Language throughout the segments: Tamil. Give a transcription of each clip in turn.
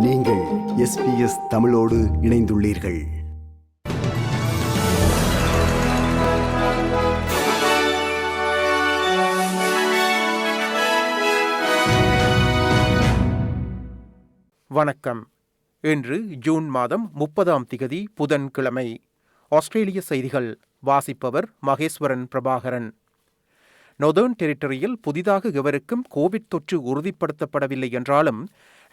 நீங்கள் SBS தமிழோடு இணைந்துள்ளீர்கள். வணக்கம். இன்று ஜூன் மாதம் 30 புதன்கிழமை. ஆஸ்திரேலிய செய்திகள் வாசிப்பவர் மகேஸ்வரன் பிரபாகரன். நொதர்ன் டெரிட்டரியில் புதிதாக எவருக்கும் கோவிட் தொற்று உறுதிப்படுத்தப்படவில்லை என்றாலும்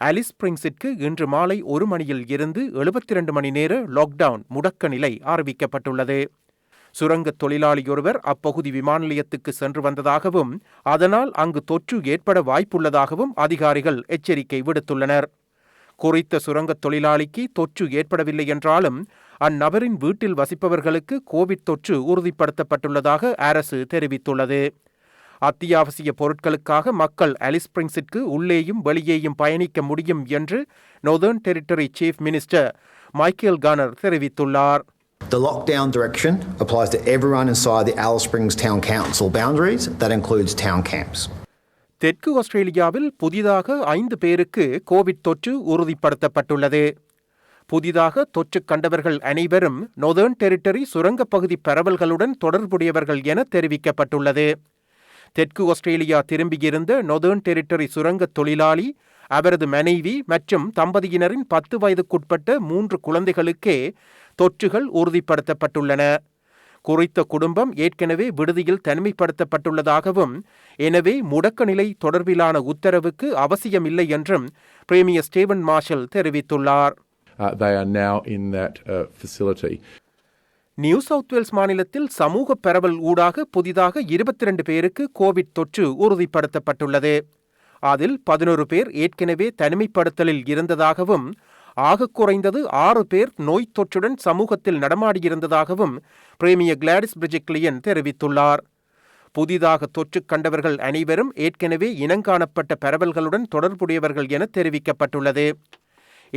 ஆலிஸ் ஸ்பிரிங்ஸிற்கு இன்று மாலை 1 மணியில் இருந்து 72 மணி நேர லாக்டவுன் முடக்க நிலை அறிவிக்கப்பட்டுள்ளது. சுரங்கத் தொழிலாளியொருவர் அப்பகுதி விமான நிலையத்துக்கு சென்று வந்ததாகவும் அதனால் அங்கு தொற்று ஏற்பட வாய்ப்புள்ளதாகவும் அதிகாரிகள் எச்சரிக்கை விடுத்துள்ளனர். குறித்த சுரங்கத் தொழிலாளிக்கு தொற்று ஏற்படவில்லை என்றாலும் அந்நபரின் வீட்டில் வசிப்பவர்களுக்கு கோவிட் தொற்று உறுதிப்படுத்தப்பட்டுள்ளதாக அரசு தெரிவித்துள்ளது. அத்தியாவசிய பொருட்களுக்காக மக்கள் ஆலிஸ் ஸ்பிரிங்ஸிற்கு உள்ளேயும் வெளியேயும் பயணிக்க முடியும் என்று northern territory chief minister Michael Connor தெரிவித்துள்ளார். The lockdown direction applies to everyone inside the Alice Springs Town Council boundaries. That includes town camps. தெற்கு ஆஸ்திரேலியாவில் புதிதாக 5 பேருக்கு கோவிட் தொற்று உறுதிப்படுத்தப்பட்டுள்ளது. புதிதாக தொற்று கண்டவர்கள் அனைவரும் நொதர்ன் டெரிட்டரி சுரங்கப்பகுதி பரவல்களுடன் தொடர்புடையவர்கள் என தெரிவிக்கப்பட்டுள்ளது. தெற்கு ஆஸ்திரேலியா திரும்பியிருந்த நொதர்ன் டெரிட்டரி சுரங்கத் தொழிலாளி, அவரது மனைவி மற்றும் தம்பதியினரின் 10 வயதுக்குட்பட்ட 3 குழந்தைகளுக்கே தொற்றுகள் உறுதிப்படுத்தப்பட்டுள்ளன. குறித்த குடும்பம் ஏற்கனவே விடுதியில் தனிமைப்படுத்தப்பட்டுள்ளதாகவும் எனவே முடக்க நிலை தொடர்பிலான உத்தரவுக்கு அவசியமில்லை என்றும் பிரீமியர் ஸ்டீவன் மார்ஷல் தெரிவித்துள்ளார். They are now in that facility. New South Wales மாநிலத்தில் சமூக பரவல் ஊடாக புதிதாக 22 பேருக்கு கோவிட் தொற்று உறுதிப்படுத்தப்பட்டுள்ளது. அதில் 11 பேர் ஏற்கனவே தனிமைப்படுத்தலில் இருந்ததாகவும் ஆக குறைந்தது 6 பேர் நோய் தொற்றுடன் சமூகத்தில் நடமாடியிருந்ததாகவும் பிரீமியர் கிளாடிஸ் பிரிஜிக்லியன் தெரிவித்துள்ளார். புதிதாக தொற்று கண்டவர்கள் அனைவரும் ஏற்கனவே இனங்காணப்பட்ட பரவல்களுடன் தொடர்புடையவர்கள் என தெரிவிக்கப்பட்டுள்ளது.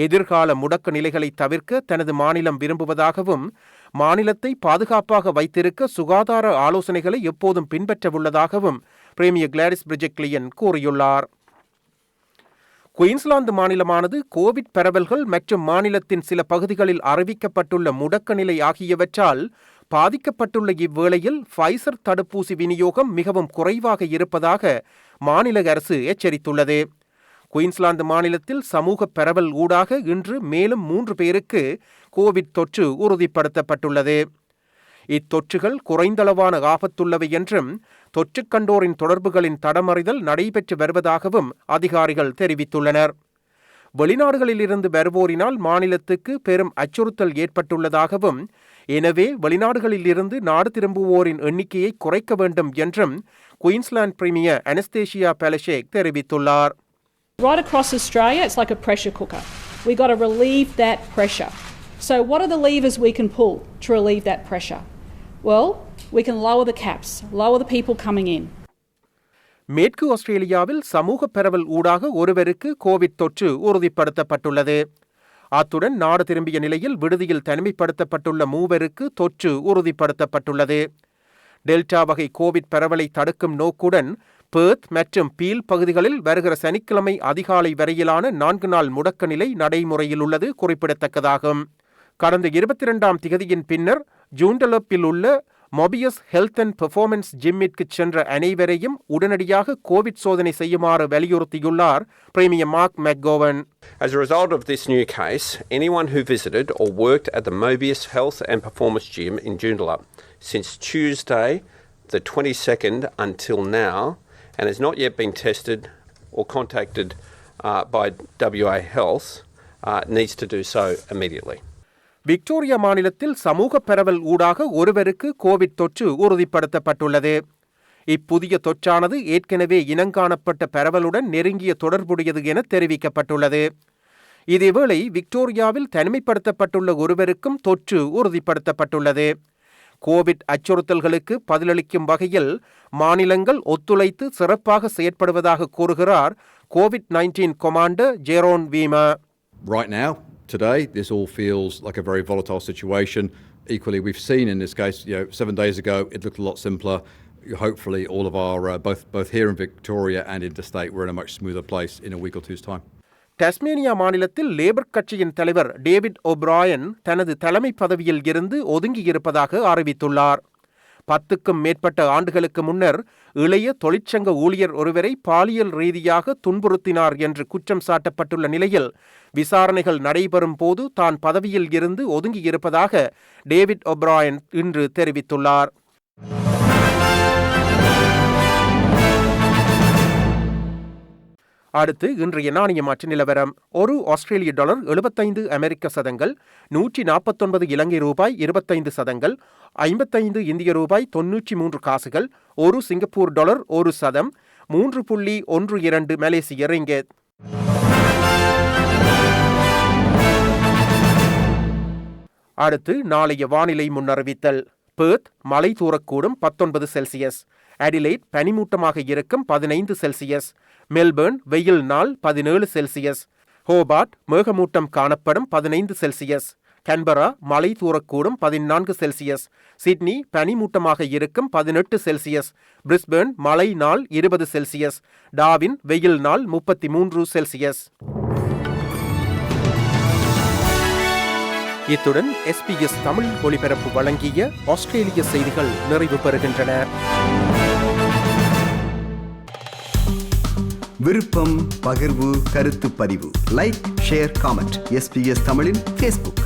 எதிர்கால முடக்க நிலைகளை தவிர்க்க தனது மாநிலம் விரும்புவதாகவும் மாநிலத்தை பாதுகாப்பாக வைத்திருக்க சுகாதார ஆலோசனைகளை எப்போதும் பின்பற்றவுள்ளதாகவும் பிரீமியர் கிளாடிஸ் பிரிஜிக்லியன் கூறியுள்ளார். குயின்ஸ்லாந்து மாநிலமானது கோவிட் பரவல்கள் மற்றும் மாநிலத்தின் சில பகுதிகளில் அறிவிக்கப்பட்டுள்ள முடக்க நிலை ஆகியவற்றால் பாதிக்கப்பட்டுள்ள இவ்வேளையில் ஃபைசர் தடுப்பூசி விநியோகம் மிகவும் குறைவாக இருப்பதாக மாநில அரசு எச்சரித்துள்ளது. குயின்ஸ்லாந்து மாநிலத்தில் சமூக பரவல் ஊடாக இன்று மேலும் 3 பேருக்கு கோவிட் தொற்று உறுதிப்படுத்தப்பட்டுள்ளது. இத்தொற்றுகள் குறைந்தளவான ஆபத்துள்ளவை என்றும் தொற்று கண்டோரின் தொடர்புகளின் தடமறிதல் நடைபெற்று வருவதாகவும் அதிகாரிகள் தெரிவித்துள்ளனர். வெளிநாடுகளிலிருந்து வருவோரினால் மாநிலத்துக்கு பெரும் அச்சுறுத்தல் ஏற்பட்டுள்ளதாகவும் எனவே வெளிநாடுகளிலிருந்து நாடு திரும்புவோரின் எண்ணிக்கையை குறைக்க வேண்டும் என்றும் குயின்ஸ்லாந்து பிரீமியர் அனஸ்தேசியா பெலஷேக் தெரிவித்துள்ளார். Right across Australia, it's like a pressure cooker. We've got to relieve that pressure. So what are the levers we can pull to relieve that pressure? Well, we can lower the caps, lower the people coming in. மேற்கு ஆஸ்திரேலியாவில் சமூக பரவல் ஊடாக ஒருவருக்கு கோவிட் தொற்று உறுதிப்படுத்தப்பட்டுள்ளது. அத்துடன் நாடு திரும்பிய நிலையில் விடுதியில் தனிமைப்படுத்தப்பட்டுள்ள 3 தொற்று உறுதிப்படுத்தப்பட்டுள்ளது. டெல்டா வகை கோவிட் பரவலை தடுக்கும் நோக்குடன் பெர்த் மற்றும் பீல் பகுதிகளில் வருகிற சனிக்கிழமை அதிகாலை வரையிலான 4 நாள் முடக்க நிலை நடைமுறையில் உள்ளது குறிப்பிடத்தக்கதாகும். கடந்த 22 பின்னர் ஜூண்டலப்பில் உள்ள மொபியஸ் ஹெல்த் அண்ட் பெர்ஃபார்மன்ஸ் ஜிம்மிற்கு சென்ற அனைவரையும் உடனடியாக கோவிட் சோதனை செய்யுமாறு வலியுறுத்தியுள்ளார் premier mark McGowan. As a result of this new case, anyone who visited or worked at the Mobius Health and Performance Gym in Joondalup since Tuesday the 22nd until now and has not yet been tested or contacted by WA Health needs to do so immediately. Victoria மாநிலத்தில் சமூக பரவல் ஊடாக ஒருவருக்கு கோவிட் தொற்று உறுதிப்படுத்தப்பட்டுள்ளது. இப்புதிய தொற்றானது ஏற்கனவே இனங்காணப்பட்ட பரவலுடன் நெருங்கிய தொடர்புடையது என தெரிவிக்கப்பட்டுள்ளது. இதேவேளை விக்டோரியாவில் தனிமைப்படுத்தப்பட்டுள்ள ஒருவருக்கும் தொற்று உறுதிப்படுத்தப்பட்டுள்ளது. கோவிட் அச்சுறுத்தல்களுக்கு பதிலளிக்கும் வகையில் மாநிலங்கள் ஒத்துழைத்து சிறப்பாக செயற்படுவதாக கூறுகிறார் COVID-19 commander Jeroen Weimar. Right now, today, this all feels like a very volatile situation. Equally, we've seen in this case, 7 days ago, it looked a lot simpler. Hopefully, all of our, both here in Victoria and interstate, we're in a much smoother place in a week or two's time. Tasmania மாநிலத்தில் லேபர் கட்சியின் தலைவர் டேவிட் ஒப்ராயன் தனது தலைமை பதவியில் இருந்து ஒதுங்கியிருப்பதாக அறிவித்துள்ளார். 10க்கும் மேற்பட்ட ஆண்டுகளுக்கு முன்னர் இளைய தொழிற்சங்க ஊழியர் ஒருவரை பாலியல் ரீதியாக துன்புறுத்தினார் என்று குற்றம் சாட்டப்பட்டுள்ள நிலையில் விசாரணைகள் நடைபெறும் போது தான் பதவியில் இருந்து ஒதுங்கியிருப்பதாக டேவிட் ஒப்ராயன் இன்று தெரிவித்துள்ளார். அடுத்து இன்றைய நாணய மாற்று நிலவரம். ஒரு ஆஸ்திரேலிய டாலர் 75 அமெரிக்க சதங்கள், 149 இலங்கை ரூபாய் 25 சதங்கள், 55 இந்திய ரூபாய் 93 காசுகள், ஒரு சிங்கப்பூர் டாலர் 1 சதம், 3.12 மலேசிய ரிங்கெட். அடுத்து நாளைய வானிலை முன்னறிவித்தல். பெர்த் மழை தூரக்கூடும் 19 செல்சியஸ், அடிலைட் பனிமூட்டமாக இருக்கும் 15 செல்சியஸ், மெல்பர்ன் வெயில் நாள் 17 செல்சியஸ், ஹோபார்ட் மேகமூட்டம் காணப்படும் 15 செல்சியஸ், கேன்பரா மழை தூரக்கூடும் 14 செல்சியஸ், சிட்னி பனிமூட்டமாக இருக்கும் 18 செல்சியஸ், பிரிஸ்பேர்ன் மழை நாள் 20 செல்சியஸ், டார்வின் வெயில் நாள் 33 செல்சியஸ். இத்துடன் SBS தமிழ் ஒலிபரப்பு வழங்கிய ஆஸ்திரேலிய செய்திகள் நிறைவு பெறுகின்றன. விருப்பம், பகிர்வு, கருத்து பதிவு, லைக், ஷேர், காமெண்ட். SBS தமிழின் Facebook.